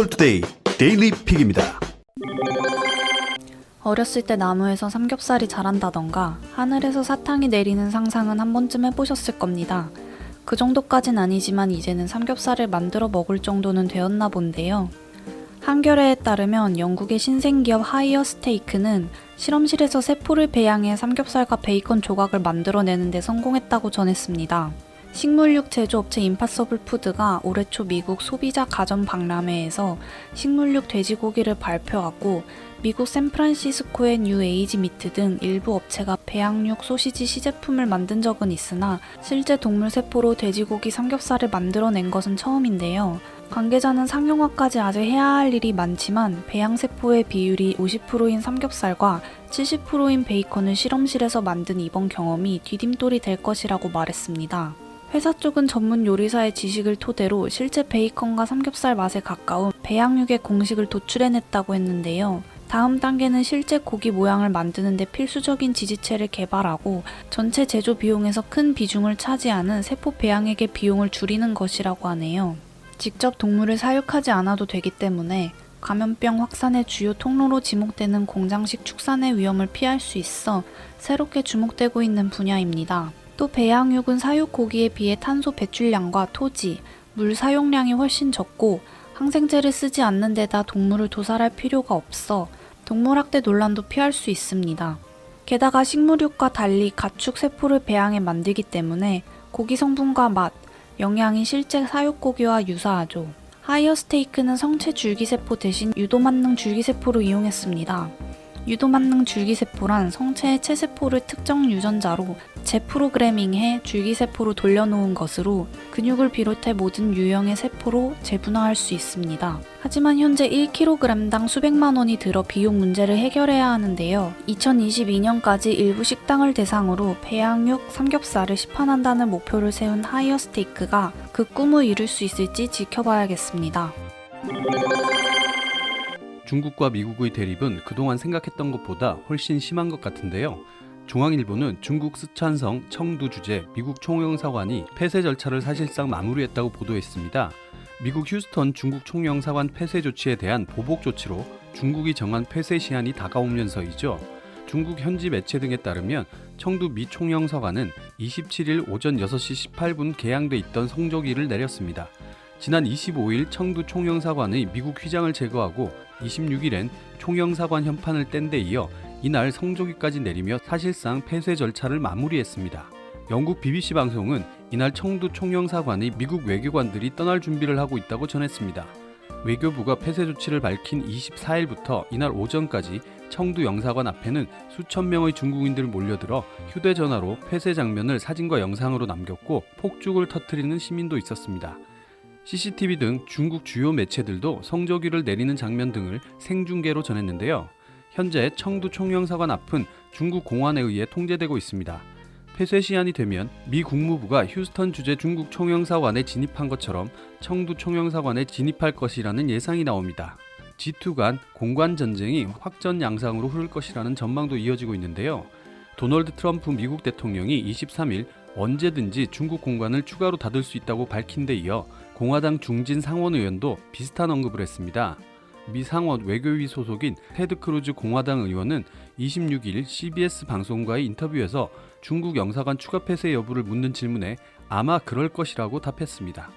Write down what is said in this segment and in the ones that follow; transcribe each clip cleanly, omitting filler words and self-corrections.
디지털투데이 데일리 픽입니다. 어렸을 때 나무에서 삼겹살이 자란다던가 하늘에서 사탕이 내리는 상상은 한 번쯤 해보셨을 겁니다. 그 정도까진 아니지만 이제는 삼겹살을 만들어 먹을 정도는 되었나 본데요. 한겨레에 따르면 영국의 신생기업 하이어 스테이크는 실험실에서 세포를 배양해 삼겹살과 베이컨 조각을 만들어내는 데 성공했다고 전했습니다. 식물육 제조업체 임파서블 푸드가 올해 초 미국 소비자 가전 박람회에서 식물육 돼지고기를 발표하고 미국 샌프란시스코의 뉴 에이지 미트 등 일부 업체가 배양육 소시지 시제품을 만든 적은 있으나 실제 동물 세포로 돼지고기 삼겹살을 만들어낸 것은 처음인데요. 관계자는 상용화까지 아직 해야 할 일이 많지만 배양세포의 비율이 50%인 삼겹살과 70%인 베이컨을 실험실에서 만든 이번 경험이 디딤돌이 될 것이라고 말했습니다. 회사 쪽은 전문 요리사의 지식을 토대로 실제 베이컨과 삼겹살 맛에 가까운 배양육의 공식을 도출해냈다고 했는데요. 다음 단계는 실제 고기 모양을 만드는 데 필수적인 지지체를 개발하고 전체 제조 비용에서 큰 비중을 차지하는 세포 배양액의 비용을 줄이는 것이라고 하네요. 직접 동물을 사육하지 않아도 되기 때문에 감염병 확산의 주요 통로로 지목되는 공장식 축산의 위험을 피할 수 있어 새롭게 주목되고 있는 분야입니다. 또 배양육은 사육 고기에 비해 탄소 배출량과 토지, 물 사용량이 훨씬 적고 항생제를 쓰지 않는 데다 동물을 도살할 필요가 없어 동물학대 논란도 피할 수 있습니다. 게다가 식물육과 달리 가축 세포를 배양해 만들기 때문에 고기 성분과 맛, 영양이 실제 사육고기와 유사하죠. 하이어 스테이크는 성체 줄기세포 대신 유도만능 줄기세포를 이용했습니다. 유도만능 줄기세포란 성체의 체세포를 특정 유전자로 재프로그래밍해 줄기세포로 돌려놓은 것으로 근육을 비롯해 모든 유형의 세포로 재분화할 수 있습니다. 하지만 현재 1kg당 수백만 원이 들어 비용 문제를 해결해야 하는데요. 2022년까지 일부 식당을 대상으로 배양육 삼겹살을 시판한다는 목표를 세운 하이어 스테이크가 그 꿈을 이룰 수 있을지 지켜봐야겠습니다. 중국과 미국의 대립은 그동안 생각했던 것보다 훨씬 심한 것 같은데요. 중앙일보는 중국 쓰촨성 청두 주재 미국 총영사관이 폐쇄 절차를 사실상 마무리했다고 보도했습니다. 미국 휴스턴 중국 총영사관 폐쇄 조치에 대한 보복 조치로 중국이 정한 폐쇄 시한이 다가오면서이죠. 중국 현지 매체 등에 따르면 청두 미 총영사관은 27일 오전 6시 18분 개항돼 있던 성조기를 내렸습니다. 지난 25일 청두 총영사관의 미국 휘장을 제거하고 26일엔 총영사관 현판을 뗀 데 이어 이날 성조기까지 내리며 사실상 폐쇄 절차를 마무리했습니다. 영국 BBC 방송은 이날 청두 총영사관의 미국 외교관들이 떠날 준비를 하고 있다고 전했습니다. 외교부가 폐쇄 조치를 밝힌 24일부터 이날 오전까지 청두 영사관 앞에는 수천 명의 중국인들이 몰려들어 휴대전화로 폐쇄 장면을 사진과 영상으로 남겼고 폭죽을 터뜨리는 시민도 있었습니다. CCTV 등 중국 주요 매체들도 성조기를 내리는 장면 등을 생중계로 전했는데요. 현재 청두 총영사관 앞은 중국 공안에 의해 통제되고 있습니다. 폐쇄 시한이 되면 미 국무부가 휴스턴 주재 중국 총영사관에 진입한 것처럼 청두 총영사관에 진입할 것이라는 예상이 나옵니다. G2 간 공관 전쟁이 확전 양상으로 흐를 것이라는 전망도 이어지고 있는데요. 도널드 트럼프 미국 대통령이 23일 언제든지 중국 공관을 추가로 닫을 수 있다고 밝힌 데 이어 공화당 중진 상원 의원도 비슷한 언급을 했습니다. 미 상원 외교위 소속인 테드 크루즈 공화당 의원은 26일 CBS 방송과의 인터뷰에서 중국 영사관 추가 폐쇄 여부를 묻는 질문에 아마 그럴 것이라고 답했습니다.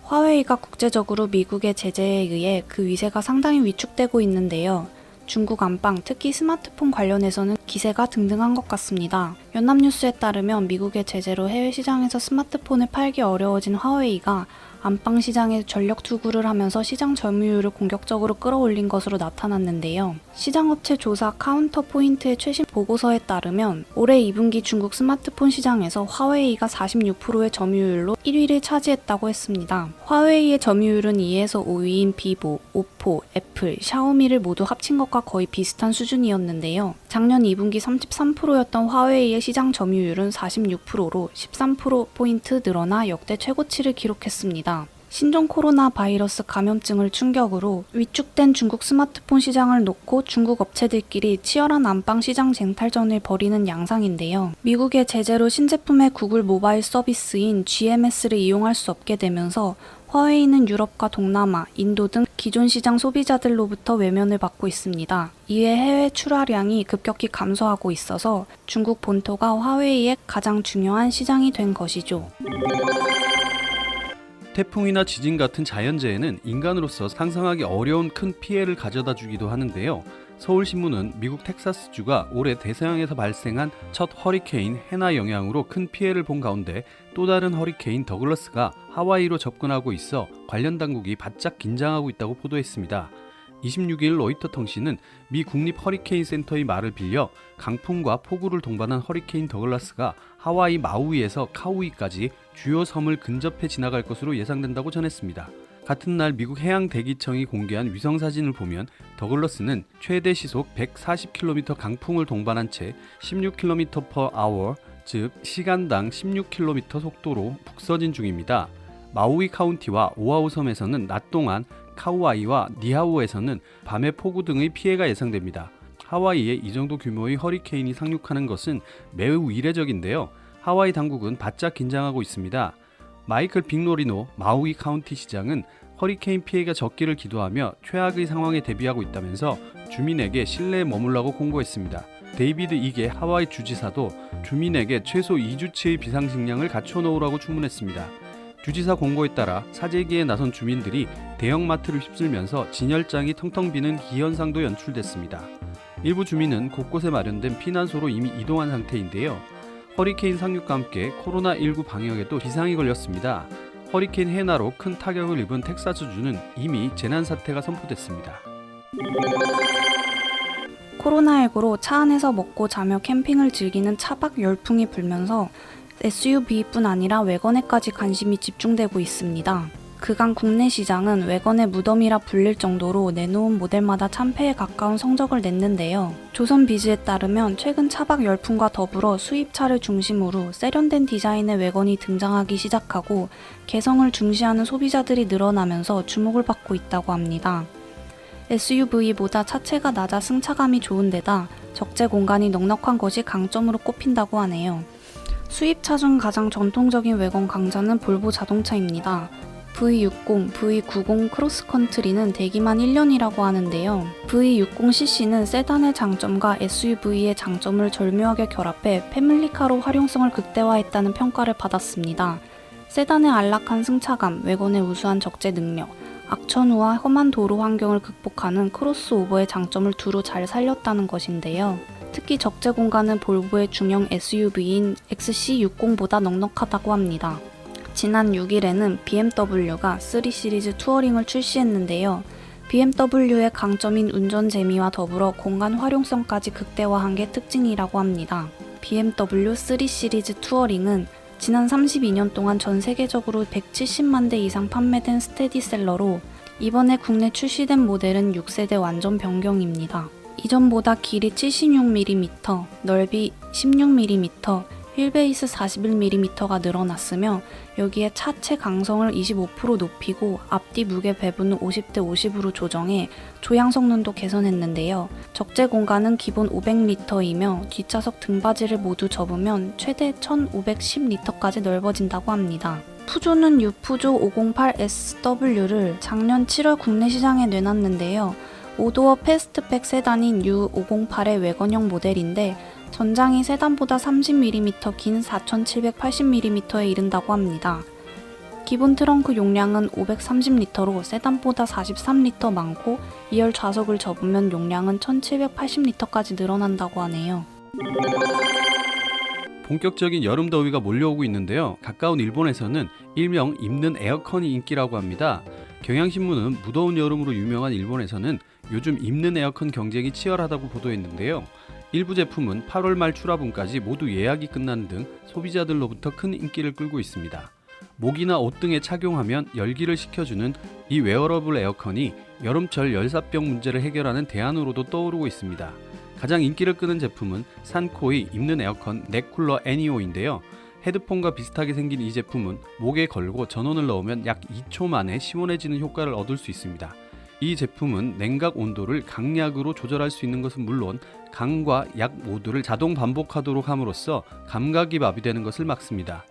화웨이가 국제적으로 미국의 제재에 의해 그 위세가 상당히 위축되고 있는데요. 중국 안방, 특히 스마트폰 관련해서는 기세가 등등한 것 같습니다. 연합뉴스에 따르면 미국의 제재로 해외 시장에서 스마트폰을 팔기 어려워진 화웨이가 안방 시장에 전력 투구를 하면서 시장 점유율을 공격적으로 끌어올린 것으로 나타났는데요. 시장업체 조사 카운터포인트의 최신 보고서에 따르면 올해 2분기 중국 스마트폰 시장에서 화웨이가 46%의 점유율로 1위를 차지했다고 했습니다. 화웨이의 점유율은 2에서 5위인 비보, 오포, 애플, 샤오미를 모두 합친 것과 거의 비슷한 수준이었는데요. 작년 2분기 33%였던 화웨이의 시장 점유율은 46%로 13%포인트 늘어나 역대 최고치를 기록했습니다. 신종 코로나 바이러스 감염증을 충격으로 위축된 중국 스마트폰 시장을 놓고 중국 업체들끼리 치열한 안방 시장 쟁탈전을 벌이는 양상인데요. 미국의 제재로 신제품의 구글 모바일 서비스인 GMS를 이용할 수 없게 되면서 화웨이는 유럽과 동남아, 인도 등 기존 시장 소비자들로부터 외면을 받고 있습니다. 이에 해외 출하량이 급격히 감소하고 있어서 중국 본토가 화웨이의 가장 중요한 시장이 된 것이죠. 태풍이나 지진 같은 자연재해는 인간으로서 상상하기 어려운 큰 피해를 가져다 주기도 하는데요. 서울신문은 미국 텍사스주가 올해 대서양에서 발생한 첫 허리케인 해나 영향으로 큰 피해를 본 가운데 또 다른 허리케인 더글러스가 하와이로 접근하고 있어 관련 당국이 바짝 긴장하고 있다고 보도했습니다. 26일 로이터 통신은 미 국립 허리케인 센터의 말을 빌려 강풍과 폭우를 동반한 허리케인 더글라스가 하와이 마우이에서 카우이까지 주요 섬을 근접해 지나갈 것으로 예상된다고 전했습니다. 같은 날 미국 해양대기청이 공개한 위성사진을 보면 더글러스는 최대 시속 140km 강풍을 동반한 채 16km/h, 즉 시간당 16km 속도로 북서진 중입니다. 마우이 카운티와 오아후 섬에서는 낮 동안, 카우아이와 니하오에서는 밤에 폭우 등의 피해가 예상됩니다. 하와이에 이 정도 규모의 허리케인이 상륙하는 것은 매우 이례적인데요. 하와이 당국은 바짝 긴장하고 있습니다. 마이클 빅노리노 마우이 카운티 시장은 허리케인 피해가 적기를 기도하며 최악의 상황에 대비하고 있다면서 주민에게 실내에 머물라고 공고했습니다. 데이비드 이게 하와이 주지사도 주민에게 최소 2주치의 비상식량을 갖춰놓으라고 주문했습니다. 주지사 공고에 따라 사재기에 나선 주민들이 대형마트를 휩쓸면서 진열장이 텅텅 비는 기현상도 연출됐습니다. 일부 주민은 곳곳에 마련된 피난소로 이미 이동한 상태인데요. 허리케인 상륙과 함께 코로나19 방역에도 비상이 걸렸습니다. 허리케인 해나로 큰 타격을 입은 텍사스주는 이미 재난사태가 선포됐습니다. 코로나19로 차 안에서 먹고 자며 캠핑을 즐기는 차박 열풍이 불면서 SUV뿐 아니라 외건에까지 관심이 집중되고 있습니다. 그간 국내 시장은 외건의 무덤이라 불릴 정도로 내놓은 모델마다 참패에 가까운 성적을 냈는데요. 조선비즈에 따르면 최근 차박 열풍과 더불어 수입차를 중심으로 세련된 디자인의 외건이 등장하기 시작하고 개성을 중시하는 소비자들이 늘어나면서 주목을 받고 있다고 합니다. SUV보다 차체가 낮아 승차감이 좋은 데다 적재 공간이 넉넉한 것이 강점으로 꼽힌다고 하네요. 수입차 중 가장 전통적인 외건 강자는 볼보 자동차입니다. V60, V90 크로스컨트리는 대기만 1년이라고 하는데요. V60cc는 세단의 장점과 SUV의 장점을 절묘하게 결합해 패밀리카로 활용성을 극대화했다는 평가를 받았습니다. 세단의 안락한 승차감, 외건의 우수한 적재 능력, 악천후와 험한 도로 환경을 극복하는 크로스오버의 장점을 두루 잘 살렸다는 것인데요. 특히 적재 공간은 볼보의 중형 SUV인 XC60보다 넉넉하다고 합니다. 지난 6일에는 BMW가 3 시리즈 투어링을 출시했는데요. BMW의 강점인 운전 재미와 더불어 공간 활용성까지 극대화한 게 특징이라고 합니다. BMW 3 시리즈 투어링은 지난 32년 동안 전 세계적으로 170만 대 이상 판매된 스테디셀러로 이번에 국내 출시된 모델은 6세대 완전 변경입니다. 이전보다 길이 76mm, 넓이 16mm, 휠베이스 41mm가 늘어났으며 여기에 차체 강성을 25% 높이고 앞뒤 무게 배분을 50대 50으로 조정해 조향 성능도 개선했는데요. 적재 공간은 기본 500리터이며 뒷좌석 등받이를 모두 접으면 최대 1510리터까지 넓어진다고 합니다. 푸조는 유푸조 508SW를 작년 7월 국내 시장에 내놨는데요. 5도어 패스트백 세단인 U508의 외건형 모델인데 전장이 세단보다 30mm 긴 4780mm에 이른다고 합니다. 기본 트렁크 용량은 530리터로 세단보다 43리터 많고 2열 좌석을 접으면 용량은 1780리터까지 늘어난다고 하네요. 본격적인 여름 더위가 몰려오고 있는데요. 가까운 일본에서는 일명 입는 에어컨이 인기라고 합니다. 경향신문은 무더운 여름으로 유명한 일본에서는 요즘 입는 에어컨 경쟁이 치열하다고 보도했는데요. 일부 제품은 8월 말 출하분까지 모두 예약이 끝나는 등 소비자들로부터 큰 인기를 끌고 있습니다. 목이나 옷 등에 착용하면 열기를 식혀주는 이 웨어러블 에어컨이 여름철 열사병 문제를 해결하는 대안으로도 떠오르고 있습니다. 가장 인기를 끄는 제품은 산코의 입는 에어컨 넥쿨러 애니오인데요. 헤드폰과 비슷하게 생긴 이 제품은 목에 걸고 전원을 넣으면 약 2초 만에 시원해지는 효과를 얻을 수 있습니다. 이 제품은 냉각 온도를 강약으로 조절할 수 있는 것은 물론 강과 약 모두를 자동 반복하도록 함으로써 감각이 마비되는 것을 막습니다.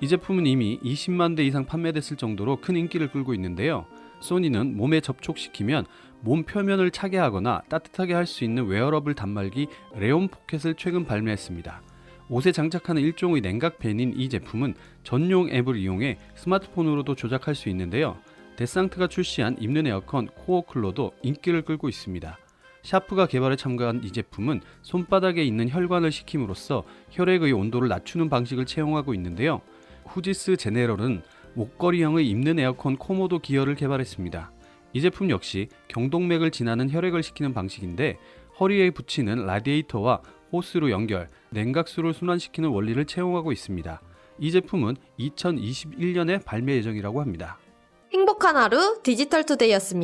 이 제품은 이미 20만 대 이상 판매됐을 정도로 큰 인기를 끌고 있는데요. 소니는 몸에 접촉시키면 몸 표면을 차게 하거나 따뜻하게 할 수 있는 웨어러블 단말기 레온 포켓을 최근 발매했습니다. 옷에 장착하는 일종의 냉각 팬인 이 제품은 전용 앱을 이용해 스마트폰으로도 조작할 수 있는데요. 데상트가 출시한 입는 에어컨 코어쿨러도 인기를 끌고 있습니다. 샤프가 개발에 참가한 이 제품은 손바닥에 있는 혈관을 식힘으로써 혈액의 온도를 낮추는 방식을 채용하고 있는데요. 후지스 제네럴은 목걸이형의 입는 에어컨 코모도 기어를 개발했습니다. 이 제품 역시 경동맥을 지나는 혈액을 식히는 방식인데 허리에 붙이는 라디에이터와 호스로 연결, 냉각수를 순환시키는 원리를 채용하고 있습니다. 이 제품은 2021년에 발매 예정이라고 합니다. 행복한 하루 디지털투데이였습니다.